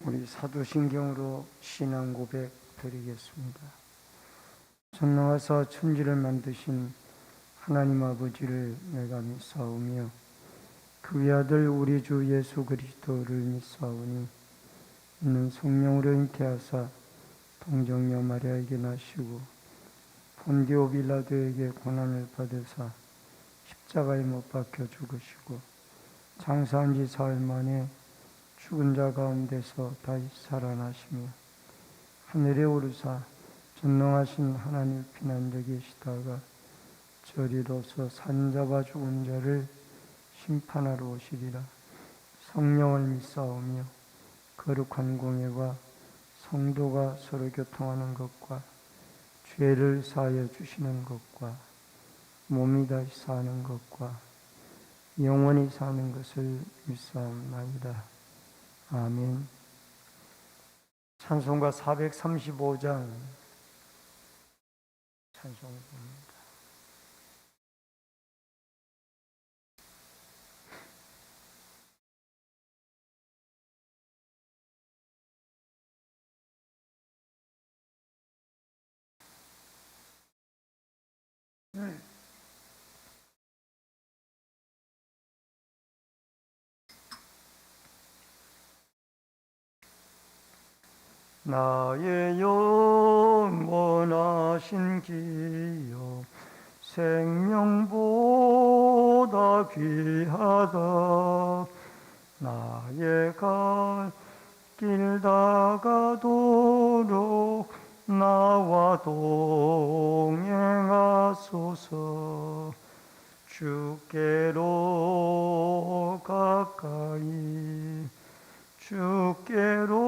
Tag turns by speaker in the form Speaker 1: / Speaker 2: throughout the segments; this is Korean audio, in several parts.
Speaker 1: 우리 사도신경으로 신앙 고백 드리겠습니다. 전능하사 천지를 만드신 하나님 아버지를 내가 믿사오며 그 외아들 우리 주 예수 그리스도를 믿사오니 이는 성령으로 잉태하사 동정녀 마리아에게 나시고 본디오 빌라도에게 고난을 받으사 십자가에 못 박혀 죽으시고 장사한 지 사흘 만에 죽은 자 가운데서 다시 살아나시며 하늘에 오르사 전능하신 하나님 피난되 계시다가 저리로서 산자와 죽은 자를 심판하러 오시리라. 성령을 믿사오며 거룩한 공예와 성도가 서로 교통하는 것과 죄를 사하여 주시는 것과 몸이 다시 사는 것과 영원히 사는 것을 믿사옵나이다. 아멘. 찬송가 435장 찬송입니다. 나의 영원하신 기여 생명보다 귀하다. 나의 갈 길 다가도록 나와 동행하소서. 주께로 가까이 주께로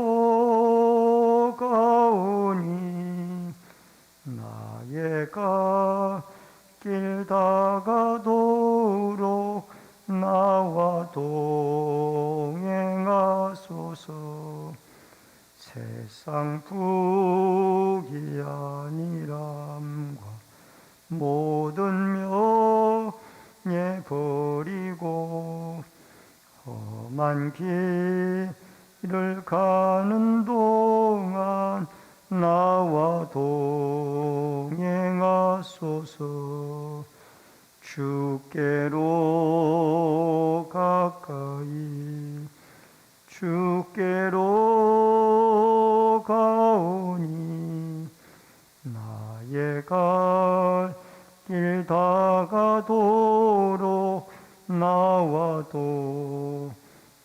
Speaker 1: 가오니 나의 갈 길 다가도록 나와 동행하소서. 세상 부귀 아니람과 모든 명예 버리고 험한 길을 가는 동안 나와 동행하소서. 주께로 가까이 주께로 가오니 나의 갈 길 다가도록 나와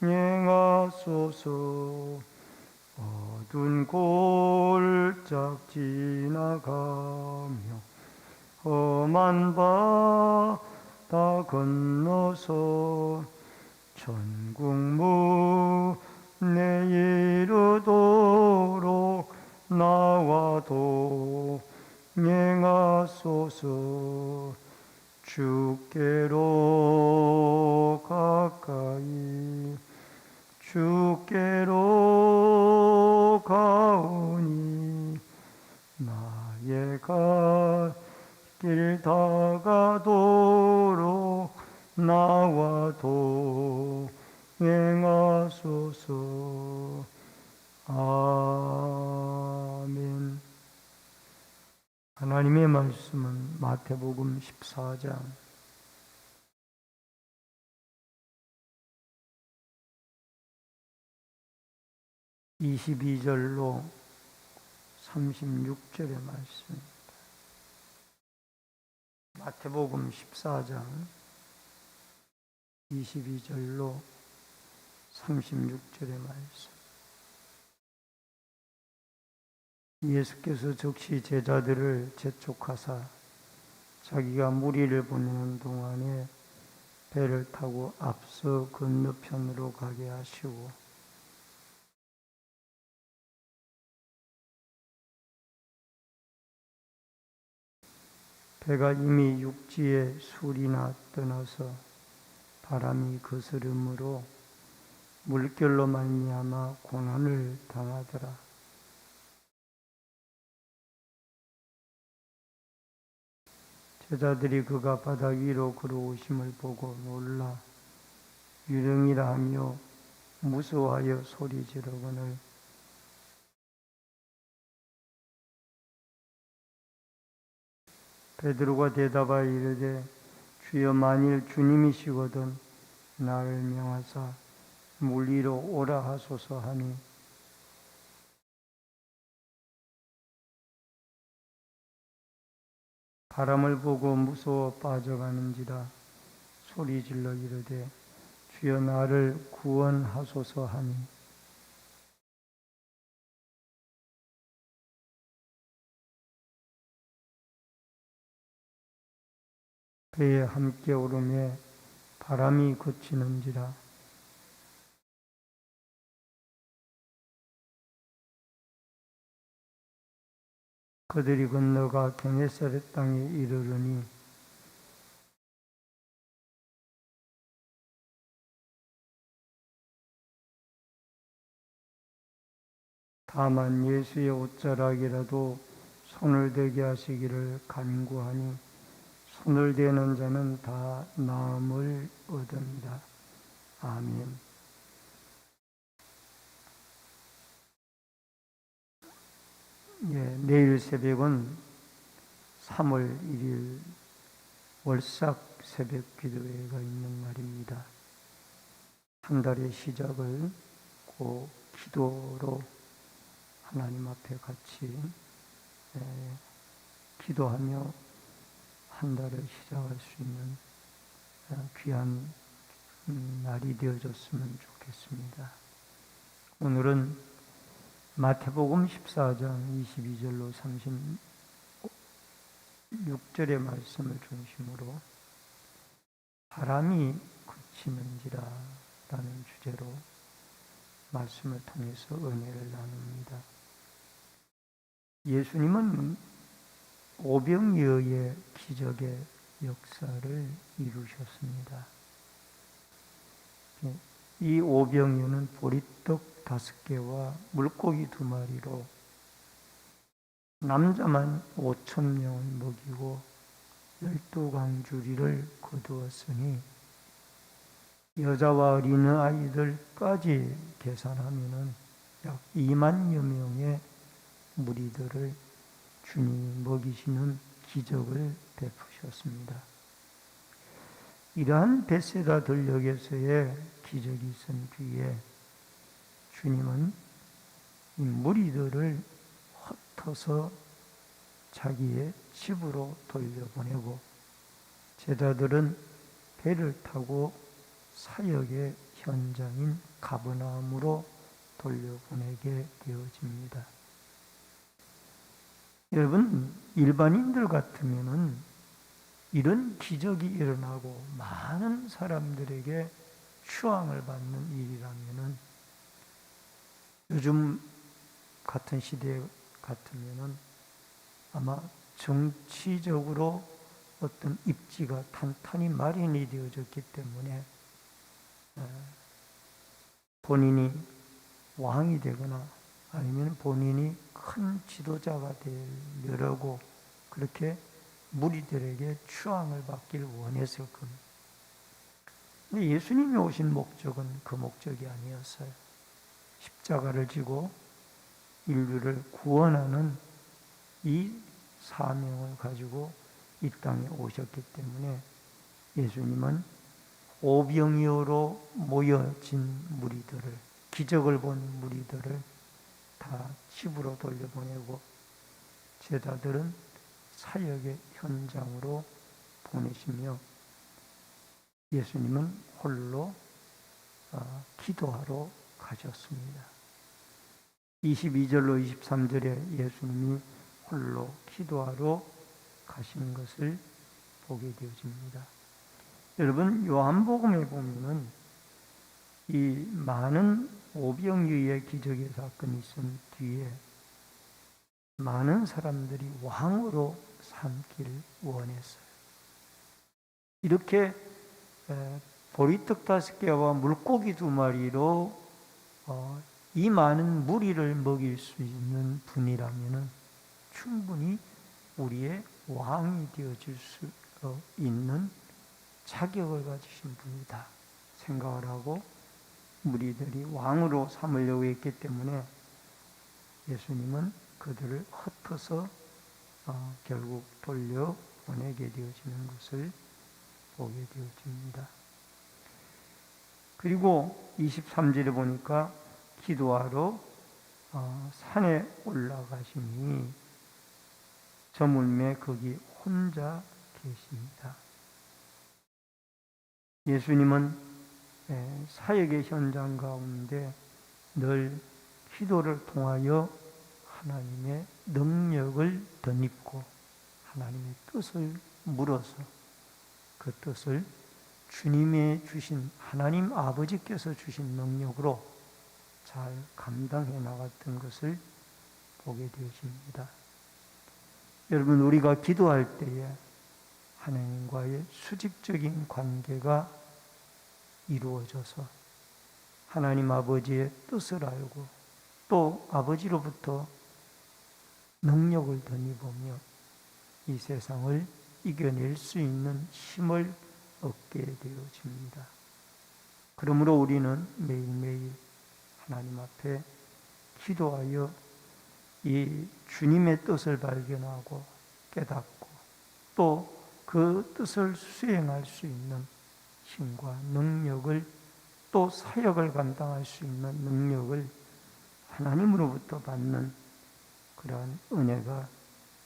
Speaker 1: 동행하소서. 어두운 골짝 지나가며 험한 바다 건너서 천국 문에 이르도록 나와 동행하소서. 주께로 가까이 주께로 가오니 나의 갈 길 다가도록 나와 동행하소서. 아멘. 하나님의 말씀은 마태복음 14장 22절로 36절의 말씀입니다. 마태복음 14장 22절로 36절의 말씀. 예수께서 즉시 제자들을 재촉하사 자기가 무리를 보내는 동안에 배를 타고 앞서 건너편으로 가게 하시고 배가 이미 육지에 술이나 떠나서 바람이 거스름으로 물결로 말미암아 고난을 당하더라. 제자들이 그가 바다 위로 걸어오심을 보고 놀라 유령이라 하며 무서워하여 소리 지르거늘 베드로가 대답하여 이르되 주여 만일 주님이시거든 나를 명하사 물 위로 오라 하소서 하니 바람을 보고 무서워 빠져가는지라 소리질러 이르되 주여 나를 구원하소서 하니 배에 함께 오르매 바람이 그치는지라 그들이 건너가 게네사렛 땅에 이르르니 다만 예수의 옷자락이라도 손을 대게 하시기를 간구하니 손을 대는 자는 다 나음을 얻으리라. 아멘. 내일 새벽은 3월 1일 월삭 새벽 기도회가 있는 날입니다. 한 달의 시작을 그 기도로 하나님 앞에 같이 기도하며 한 달을 시작할 수 있는 귀한 날이 되어줬으면 좋겠습니다. 오늘은 마태복음 14장 22절로 36절의 말씀을 중심으로 바람이 그치는지라 라는 주제로 말씀을 통해서 은혜를 나눕니다. 예수님은 오병이어의 기적의 역사를 이루셨습니다. 이 오병이어는 보리떡 5개와 물고기 2마리로 남자만 5,000명을 먹이고 12광주리를 거두었으니 여자와 어린아이들까지 계산하면 약 2만여 명의 무리들을 주님이 먹이시는 기적을 베푸셨습니다. 이러한 베세다 들녘에서의 기적이 있은 뒤에 주님은 이 무리들을 흩어서 자기의 집으로 돌려보내고 제자들은 배를 타고 사역의 현장인 가버나움으로 돌려보내게 되어집니다. 여러분, 일반인들 같으면은 이런 기적이 일어나고 많은 사람들에게 추앙을 받는 일이라면은 요즘 같은 시대 같으면은 아마 정치적으로 어떤 입지가 탄탄히 마련이 되어졌기 때문에 본인이 왕이 되거나 아니면 본인이 큰 지도자가 되려고 그렇게 무리들에게 추앙을 받길 원했을 겁니다. 근데 예수님이 오신 목적은 그 목적이 아니었어요. 십자가를 지고 인류를 구원하는 이 사명을 가지고 이 땅에 오셨기 때문에 예수님은 오병이어로 모여진 무리들을, 기적을 본 무리들을 다 집으로 돌려보내고 제자들은 사역의 현장으로 보내시며 예수님은 홀로 기도하러 가셨습니다. 22절로 23절에 예수님이 홀로 기도하러 가신 것을 보게 되어집니다. 여러분, 요한복음에 보면은 이 많은 오병이어의 기적의 사건이 있은 뒤에 많은 사람들이 왕으로 삼기를 원했어요. 이렇게 보리떡 5개와 물고기 2마리로 이 많은 무리를 먹일 수 있는 분이라면 충분히 우리의 왕이 되어질 수 있는 자격을 가지신 분이다 생각을 하고 무리들이 왕으로 삼으려고 했기 때문에 예수님은 그들을 흩어서 결국 돌려 보내게 되어지는 것을 보게 되어집니다. 그리고 23절에 보니까 기도하러 산에 올라가시니 저물매 거기 혼자 계십니다. 예수님은 사역의 현장 가운데 늘 기도를 통하여 하나님의 능력을 덧입고 하나님의 뜻을 물어서 그 뜻을 주님의 주신 하나님 아버지께서 주신 능력으로 잘 감당해 나갔던 것을 보게 되어집니다. 여러분, 우리가 기도할 때에 하나님과의 수직적인 관계가 이루어져서 하나님 아버지의 뜻을 알고 또 아버지로부터 능력을 덧입으며 이 세상을 이겨낼 수 있는 힘을 얻게 되어집니다. 그러므로 우리는 매일매일 하나님 앞에 기도하여 이 주님의 뜻을 발견하고 깨닫고 또 그 뜻을 수행할 수 있는 힘과 능력을 또 사역을 감당할 수 있는 능력을 하나님으로부터 받는 그러한 은혜가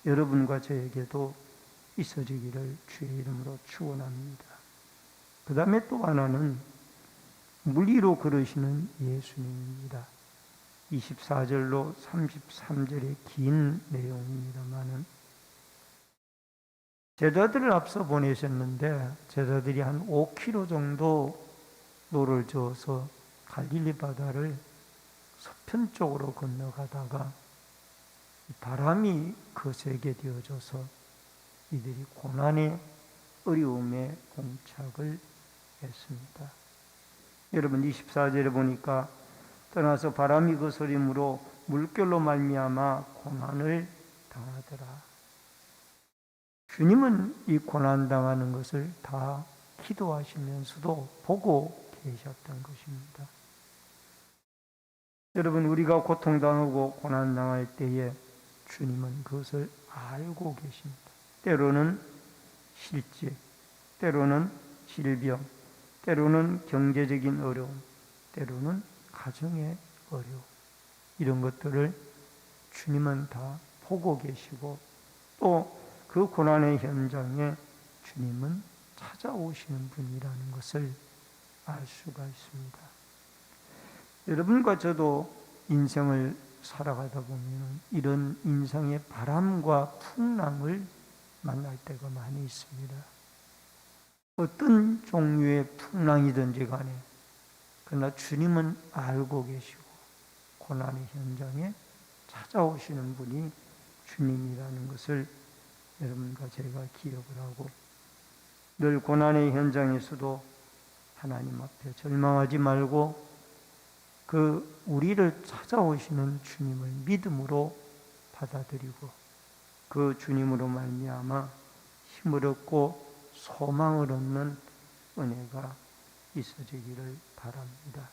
Speaker 1: 여러분과 저에게도 있어지기를 주의 이름으로 축원합니다. 그 다음에 또 하나는 물 위로 걸으시는 예수님입니다. 24절로 33절의 긴 내용입니다만은 제자들을 앞서 보내셨는데 제자들이 한 5km 정도 노를 저어서 갈릴리 바다를 서편 쪽으로 건너가다가 바람이 거세게 되어져서 이들이 고난의 어려움에 봉착을 했습니다. 여러분 24절에 보니까 떠나서 바람이 거스림으로 물결로 말미암아 고난을 당하더라. 주님은 이 고난당하는 것을 다 기도하시면서도 보고 계셨던 것입니다. 여러분, 우리가 고통당하고 고난당할 때에 주님은 그것을 알고 계십니다. 때로는 실제, 때로는 질병, 때로는 경제적인 어려움, 때로는 가정의 어려움, 이런 것들을 주님은 다 보고 계시고 또 그 고난의 현장에 주님은 찾아오시는 분이라는 것을 알 수가 있습니다. 여러분과 저도 인생을 살아가다 보면 이런 인생의 바람과 풍랑을 만날 때가 많이 있습니다. 어떤 종류의 풍랑이든지 간에 그러나 주님은 알고 계시고 고난의 현장에 찾아오시는 분이 주님이라는 것을 여러분과 제가 기억을 하고 늘 고난의 현장에서도 하나님 앞에 절망하지 말고 그 우리를 찾아오시는 주님을 믿음으로 받아들이고 그 주님으로 말미암아 힘을 얻고 소망을 얻는 은혜가 있어지기를 바랍니다.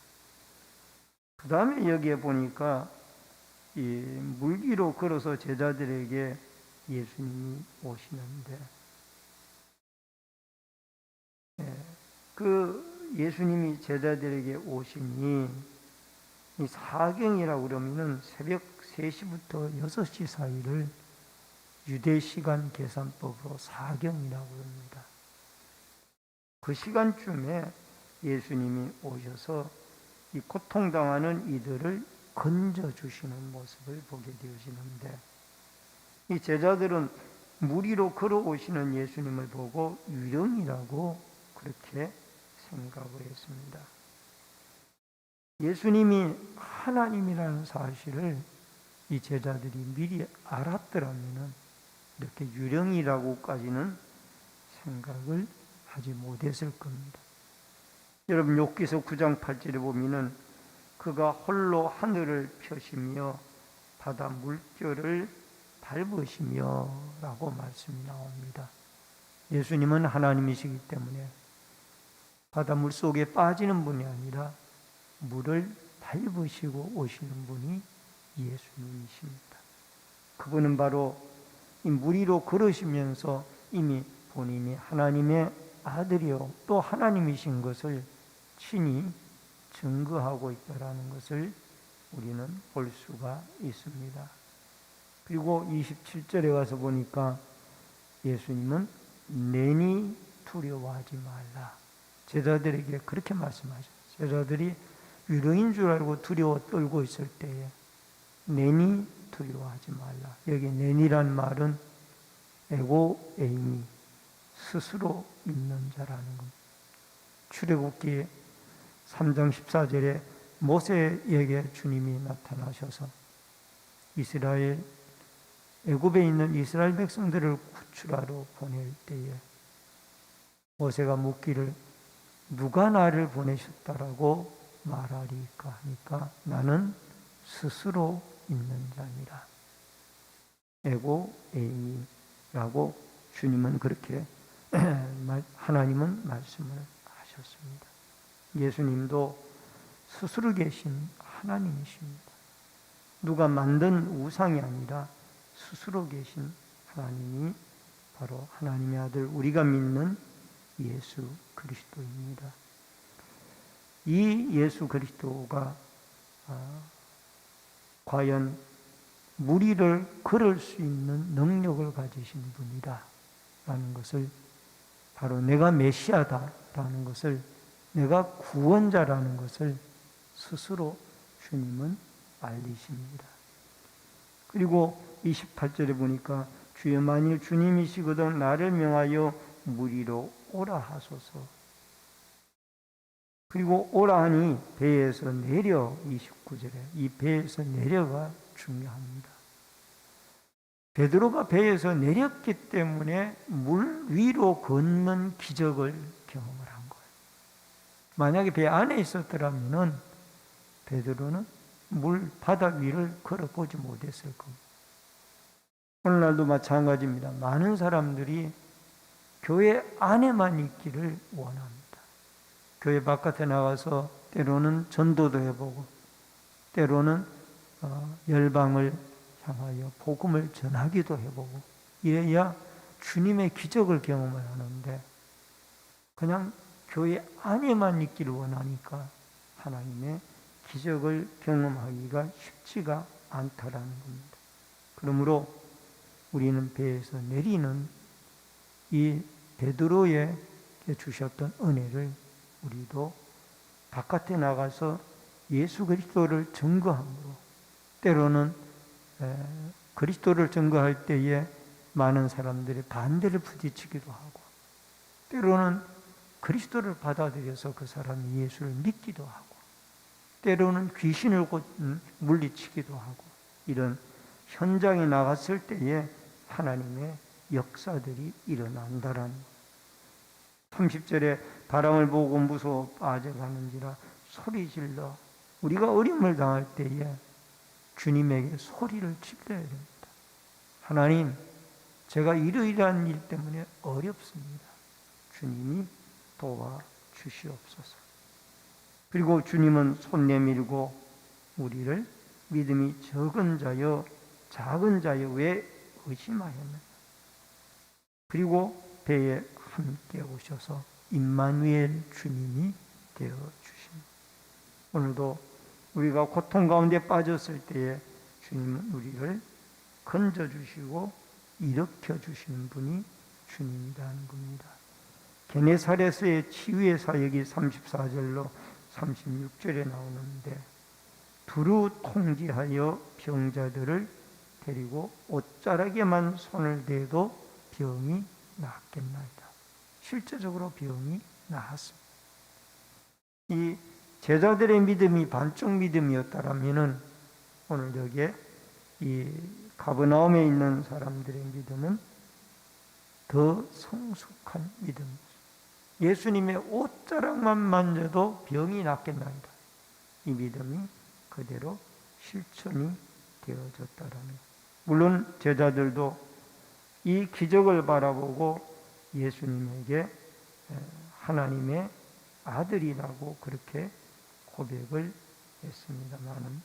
Speaker 1: 그 다음에 여기에 보니까 이 물 위로 걸어서 제자들에게 예수님이 오시는데 그 예수님이 제자들에게 오시니 이 사경이라고 그러면은 새벽 3시부터 6시 사이를 유대 시간 계산법으로 사경이라고 합니다. 그 시간쯤에 예수님이 오셔서 이 고통당하는 이들을 건져주시는 모습을 보게 되어지는데 이 제자들은 물 위로 걸어오시는 예수님을 보고 유령이라고 그렇게 생각을 했습니다. 예수님이 하나님이라는 사실을 이 제자들이 미리 알았더라면 이렇게 유령이라고까지는 생각을 하지 못했을 겁니다. 여러분 욥기서 9장 8절에 보면은 그가 홀로 하늘을 펴시며 바다 물결을 밟으시며 라고 말씀이 나옵니다. 예수님은 하나님이시기 때문에 바닷물 속에 빠지는 분이 아니라 물을 밟으시고 오시는 분이 예수님이십니다. 그분은 바로 이 물 위로 걸으시면서 이미 본인이 하나님의 아들이요 또 하나님이신 것을 친히 증거하고 있다라는 것을 우리는 볼 수가 있습니다. 그리고 27절에 가서 보니까 예수님은 내니 두려워하지 말라. 제자들에게 그렇게 말씀하셨어요. 제자들이 유령인 줄 알고 두려워 떨고 있을 때에 내니 두려워하지 말라. 여기 내니란 말은 에고 에이미, 스스로 있는 자라는 겁니다. 출애굽기 3장 14절에 모세에게 주님이 나타나셔서 이스라엘 애굽에 있는 이스라엘 백성들을 구출하러 보낼 때에 모세가 묻기를 누가 나를 보내셨다라고 말하리까 하니까 나는 스스로 있는 자니라. 에고 에이미라고 주님은 그렇게 하나님은 말씀을 하셨습니다. 예수님도 스스로 계신 하나님이십니다. 누가 만든 우상이 아니라 스스로 계신 하나님이 바로 하나님의 아들 우리가 믿는 예수 그리스도입니다. 이 예수 그리스도가 과연 무리를 걸을 수 있는 능력을 가지신 분이다라는 것을 바로 내가 메시아다라는 것을 내가 구원자라는 것을 스스로 주님은 알리십니다. 그리고 28절에 보니까 주여 만일 주님이시거든 나를 명하여 무리로 오라 하소서. 그리고 오라 하니 배에서 내려 29절에 이 배에서 내려가 중요합니다. 베드로가 배에서 내렸기 때문에 물 위로 걷는 기적을 경험을 한 거예요. 만약에 배 안에 있었더라면 베드로는 물 바다 위를 걸어보지 못했을 겁니다. 오늘날도 마찬가지입니다. 많은 사람들이 교회 안에만 있기를 원합니다. 교회 바깥에 나가서 때로는 전도도 해보고 때로는 열방을 향하여 복음을 전하기도 해보고 이래야 주님의 기적을 경험을 하는데 그냥 교회 안에만 있기를 원하니까 하나님의 기적을 경험하기가 쉽지가 않다라는 겁니다. 그러므로 우리는 배에서 내리는 이 베드로에게 주셨던 은혜를 우리도 바깥에 나가서 예수 그리스도를 증거함으로 때로는 그리스도를 증거할 때에 많은 사람들이 반대를 부딪히기도 하고 때로는 그리스도를 받아들여서 그 사람이 예수를 믿기도 하고 때로는 귀신을 물리치기도 하고 이런 현장에 나갔을 때에 하나님의 역사들이 일어난다라는 30절에 바람을 보고 무서워 빠져가는지라 소리질러 우리가 어려움을 당할 때에 주님에게 소리를 질러야 됩니다. 하나님, 제가 이러이러한 일 때문에 어렵습니다. 주님이 도와주시옵소서. 그리고 주님은 손 내밀고 우리를 믿음이 적은 자여 작은 자여 왜 의심하였느냐. 그리고 배에 함께 오셔서 임마누엘 주님이 되어주십니다. 오늘도 우리가 고통 가운데 빠졌을 때에 주님은 우리를 건져주시고 일으켜주시는 분이 주님이라는 겁니다. 게네사렛의 치유의 사역이 34절로 36절에 나오는데 두루 통지하여 병자들을 데리고 옷자락에만 손을 대도 병이 낫겠나이다. 실제적으로 병이 나았습니다. 이 제자들의 믿음이 반쪽 믿음이었다라면은 오늘 여기에 이 가버나움에 있는 사람들의 믿음은 더 성숙한 믿음이죠. 예수님의 옷자락만 만져도 병이 낫겠나이다. 이 믿음이 그대로 실천이 되어졌다라는. 물론 제자들도 이 기적을 바라보고 예수님에게 하나님의 아들이라고 그렇게 고백을 했습니다만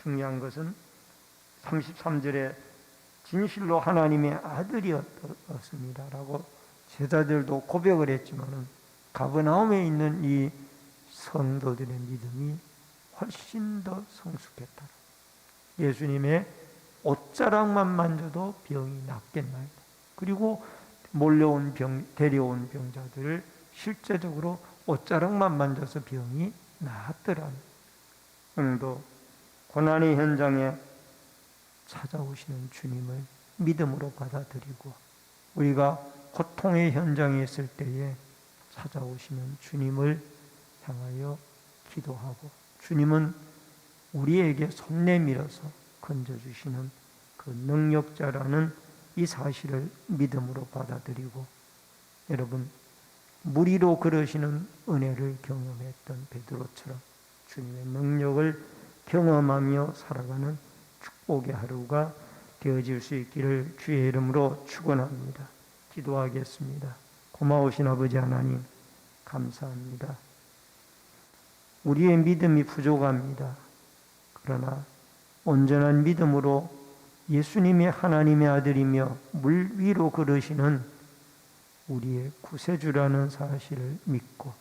Speaker 1: 중요한 것은 33절에 진실로 하나님의 아들이었습니다라고 제자들도 고백을 했지만은 가버나움에 있는 이 성도들의 믿음이 훨씬 더 성숙했다. 예수님의 옷자락만 만져도 병이 낫겠나이다. 그리고 데려온 병자들을 실제적으로 옷자락만 만져서 병이 나았더라. 오늘도 고난의 현장에 찾아오시는 주님을 믿음으로 받아들이고, 우리가 고통의 현장에 있을 때에 찾아오시는 주님을 향하여 기도하고, 주님은 우리에게 손 내밀어서 건져주시는 그 능력자라는 이 사실을 믿음으로 받아들이고, 여러분, 물 위로 걸으시는 은혜를 경험했던 베드로처럼 주님의 능력을 경험하며 살아가는 축복의 하루가 되어질 수 있기를 주의 이름으로 축원합니다. 기도하겠습니다. 고마우신 아버지 하나님, 감사합니다. 우리의 믿음이 부족합니다. 그러나 온전한 믿음으로 예수님이 하나님의 아들이며 물 위로 걸으시는 우리의 구세주라는 사실을 믿고,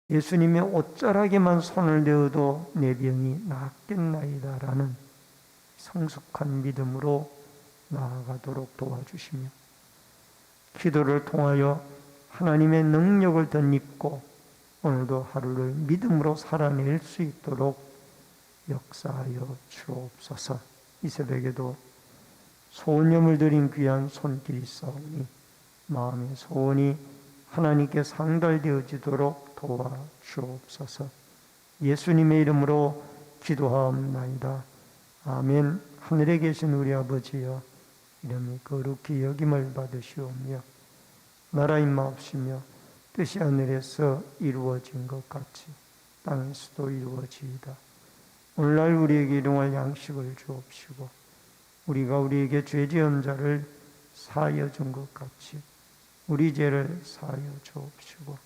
Speaker 1: 예수님의 옷자락에만 손을 대어도 내 병이 낫겠나이다 라는 성숙한 믿음으로 나아가도록 도와주시며, 기도를 통하여 하나님의 능력을 덧입고 오늘도 하루를 믿음으로 살아낼 수 있도록 역사하여 주옵소서. 이 새벽에도 소원염을 드린 귀한 손길이 있사오니 마음의 소원이 하나님께 상달되어지도록 도와주옵소서. 예수님의 이름으로 기도하옵나이다. 아멘. 하늘에 계신 우리 아버지여, 이름이 거룩히 여김을 받으시오며 나라 임하옵시며 뜻이 하늘에서 이루어진 것 같이 땅에서도 이루어지이다. 오늘날 우리에게 일용할 양식을 주옵시고, 우리가 우리에게 죄 지은 자를 사하여 준 것 같이 우리 죄를 사하여 주옵시고,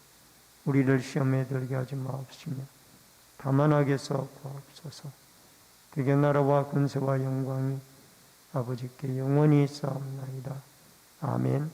Speaker 1: 우리를 시험에 들게 하지 마옵시며 다만 악에서 구하옵소서. 되게 나라와 권세와 영광이 아버지께 영원히 있사옵나이다. 아멘.